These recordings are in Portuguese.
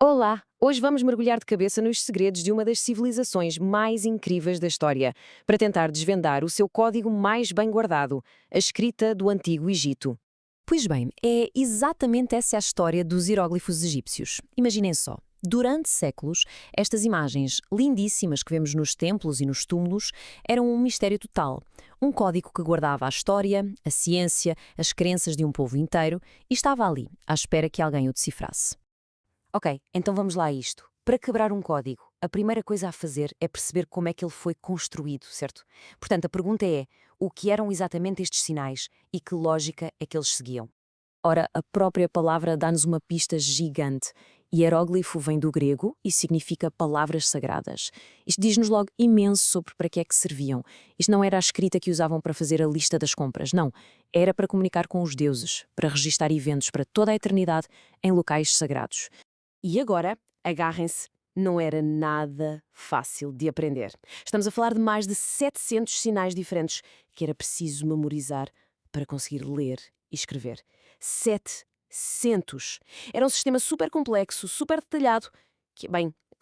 Olá! Hoje vamos mergulhar de cabeça nos segredos de uma das civilizações mais incríveis da história, para tentar desvendar o seu código mais bem guardado, a escrita do Antigo Egito. Pois bem, é exatamente essa a história dos hieróglifos egípcios. Imaginem só. Durante séculos, estas imagens lindíssimas que vemos nos templos e nos túmulos eram um mistério total. Um código que guardava a história, a ciência, as crenças de um povo inteiro e estava ali, à espera que alguém o decifrasse. Ok, então vamos lá a isto. Para quebrar um código, a primeira coisa a fazer é perceber como é que ele foi construído, certo? Portanto, a pergunta é, o que eram exatamente estes sinais e que lógica é que eles seguiam? Ora, a própria palavra dá-nos uma pista gigante. Hieróglifo vem do grego e significa palavras sagradas. Isto diz-nos logo imenso sobre para que é que serviam. Isto não era a escrita que usavam para fazer a lista das compras, não. Era para comunicar com os deuses, para registar eventos para toda a eternidade em locais sagrados. E agora, agarrem-se, não era nada fácil de aprender. Estamos a falar de mais de 700 sinais diferentes que era preciso memorizar para conseguir ler e escrever. 700! Era um sistema super complexo, super detalhado, que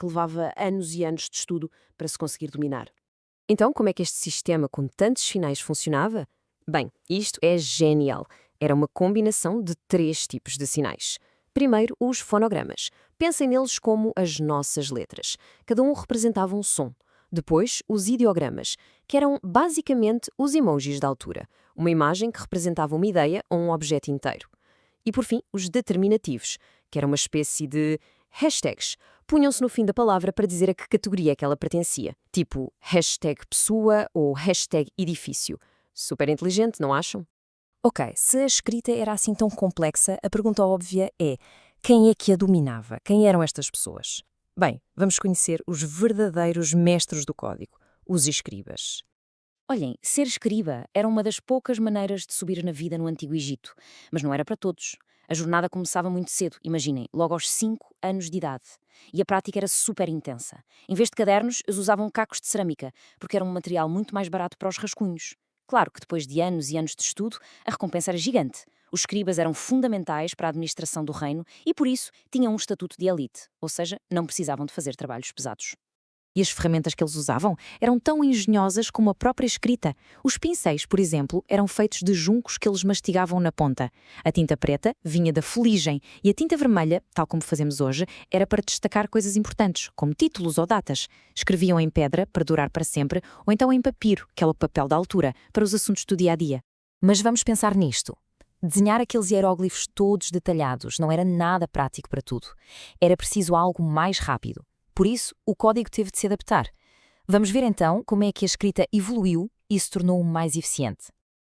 levava anos e anos de estudo para se conseguir dominar. Então, como é que este sistema com tantos sinais funcionava? Bem, isto é genial. Era uma combinação de 3 tipos de sinais. Primeiro, os fonogramas. Pensem neles como as nossas letras. Cada um representava um som. Depois, os ideogramas, que eram basicamente os emojis da altura. Uma imagem que representava uma ideia ou um objeto inteiro. E por fim, os determinativos, que eram uma espécie de hashtags. Punham-se no fim da palavra para dizer a que categoria é que ela pertencia. Tipo hashtag pessoa ou hashtag edifício. Super inteligente, não acham? Ok, se a escrita era assim tão complexa, a pergunta óbvia é: quem é que a dominava? Quem eram estas pessoas? Bem, vamos conhecer os verdadeiros mestres do código, os escribas. Olhem, ser escriba era uma das poucas maneiras de subir na vida no Antigo Egito, mas não era para todos. A jornada começava muito cedo, imaginem, logo aos 5 anos de idade. E a prática era super intensa. Em vez de cadernos, eles usavam cacos de cerâmica, porque era um material muito mais barato para os rascunhos. Claro que depois de anos e anos de estudo, a recompensa era gigante. Os escribas eram fundamentais para a administração do reino e, por isso, tinham um estatuto de elite, ou seja, não precisavam de fazer trabalhos pesados. E as ferramentas que eles usavam eram tão engenhosas como a própria escrita. Os pincéis, por exemplo, eram feitos de juncos que eles mastigavam na ponta. A tinta preta vinha da fuligem e a tinta vermelha, tal como fazemos hoje, era para destacar coisas importantes, como títulos ou datas. Escreviam em pedra, para durar para sempre, ou então em papiro, que é o papel da altura, para os assuntos do dia a dia. Mas vamos pensar nisto. Desenhar aqueles hieróglifos todos detalhados não era nada prático para tudo. Era preciso algo mais rápido. Por isso, o código teve de se adaptar. Vamos ver então como é que a escrita evoluiu e se tornou mais eficiente.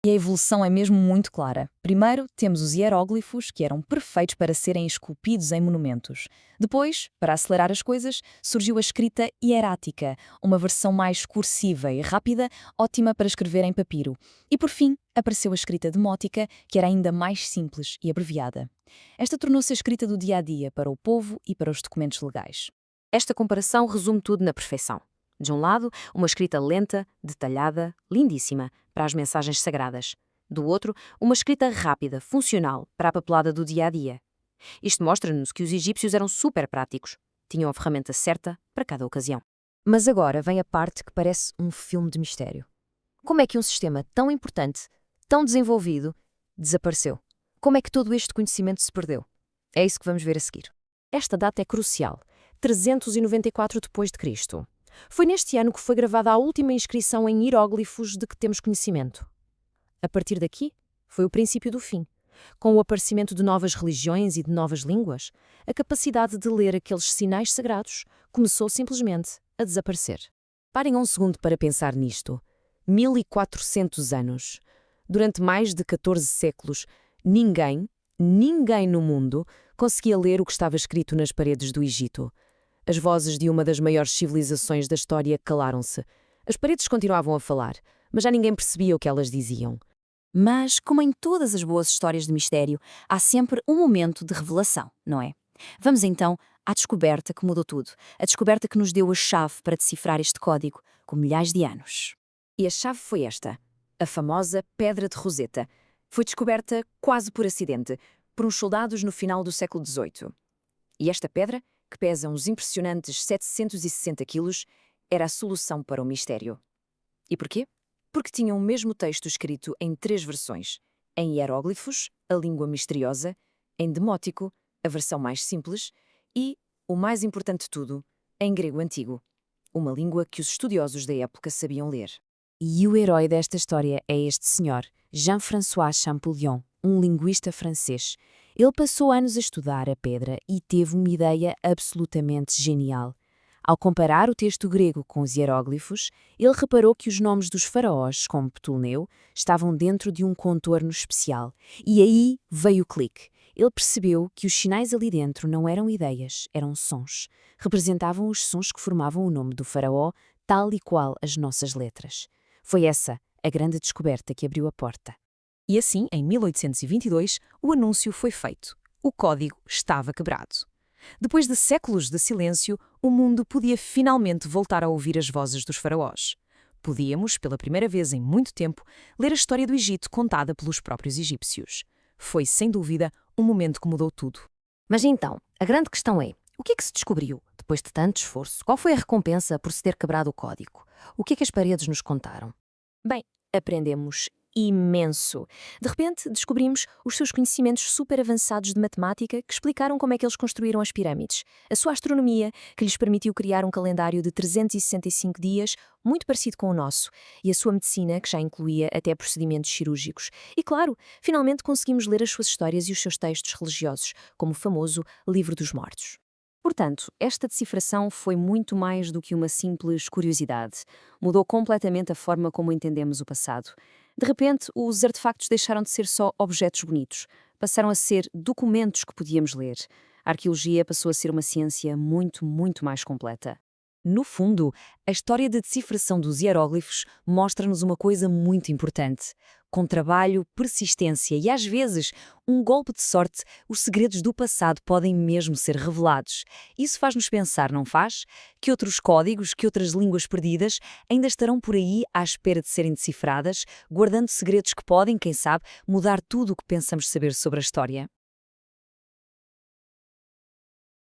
E a evolução é mesmo muito clara. Primeiro, temos os hieróglifos, que eram perfeitos para serem esculpidos em monumentos. Depois, para acelerar as coisas, surgiu a escrita hierática, uma versão mais cursiva e rápida, ótima para escrever em papiro. E por fim, apareceu a escrita demótica, que era ainda mais simples e abreviada. Esta tornou-se a escrita do dia-a-dia para o povo e para os documentos legais. Esta comparação resume tudo na perfeição. De um lado, uma escrita lenta, detalhada, lindíssima, para as mensagens sagradas. Do outro, uma escrita rápida, funcional, para a papelada do dia-a-dia. Isto mostra-nos que os egípcios eram super práticos. Tinham a ferramenta certa para cada ocasião. Mas agora vem a parte que parece um filme de mistério. Como é que um sistema tão importante, tão desenvolvido, desapareceu? Como é que todo este conhecimento se perdeu? É isso que vamos ver a seguir. Esta data é crucial. 394 d.C. Foi neste ano que foi gravada a última inscrição em hieróglifos de que temos conhecimento. A partir daqui, foi o princípio do fim. Com o aparecimento de novas religiões e de novas línguas, a capacidade de ler aqueles sinais sagrados começou simplesmente a desaparecer. Parem um segundo para pensar nisto. 1400 anos. Durante mais de 14 séculos, ninguém no mundo conseguia ler o que estava escrito nas paredes do Egito. As vozes de uma das maiores civilizações da história calaram-se. As paredes continuavam a falar, mas já ninguém percebia o que elas diziam. Mas, como em todas as boas histórias de mistério, há sempre um momento de revelação, não é? Vamos então à descoberta que mudou tudo. A descoberta que nos deu a chave para decifrar este código, com milhares de anos. E a chave foi esta, a famosa Pedra de Roseta. Foi descoberta quase por acidente, por uns soldados no final do século XVIII. E esta pedra que pesa uns impressionantes 760 quilos, era a solução para o mistério. E porquê? Porque tinham o mesmo texto escrito em 3 versões: em hieróglifos, a língua misteriosa; em demótico, a versão mais simples; e, o mais importante de tudo, em grego antigo, uma língua que os estudiosos da época sabiam ler. E o herói desta história é este senhor, Jean-François Champollion, um linguista francês. Ele passou anos a estudar a pedra e teve uma ideia absolutamente genial. Ao comparar o texto grego com os hieróglifos, ele reparou que os nomes dos faraós, como Ptolomeu, estavam dentro de um contorno especial. E aí veio o clique. Ele percebeu que os sinais ali dentro não eram ideias, eram sons. Representavam os sons que formavam o nome do faraó, tal e qual as nossas letras. Foi essa a grande descoberta que abriu a porta. E assim, em 1822, o anúncio foi feito. O código estava quebrado. Depois de séculos de silêncio, o mundo podia finalmente voltar a ouvir as vozes dos faraós. Podíamos, pela primeira vez em muito tempo, ler a história do Egito contada pelos próprios egípcios. Foi, sem dúvida, um momento que mudou tudo. Mas então, a grande questão é, o que é que se descobriu depois de tanto esforço? Qual foi a recompensa por se ter quebrado o código? O que é que as paredes nos contaram? Bem, aprendemos imenso. De repente, descobrimos os seus conhecimentos super avançados de matemática que explicaram como é que eles construíram as pirâmides, a sua astronomia, que lhes permitiu criar um calendário de 365 dias, muito parecido com o nosso, e a sua medicina, que já incluía até procedimentos cirúrgicos. E claro, finalmente conseguimos ler as suas histórias e os seus textos religiosos, como o famoso Livro dos Mortos. Portanto, esta decifração foi muito mais do que uma simples curiosidade. Mudou completamente a forma como entendemos o passado. De repente, os artefactos deixaram de ser só objetos bonitos. Passaram a ser documentos que podíamos ler. A arqueologia passou a ser uma ciência muito, muito mais completa. No fundo, a história da decifração dos hieróglifos mostra-nos uma coisa muito importante. Com trabalho, persistência e, às vezes, um golpe de sorte, os segredos do passado podem mesmo ser revelados. Isso faz-nos pensar, não faz? Que outros códigos, que outras línguas perdidas ainda estarão por aí à espera de serem decifradas, guardando segredos que podem, quem sabe, mudar tudo o que pensamos saber sobre a história.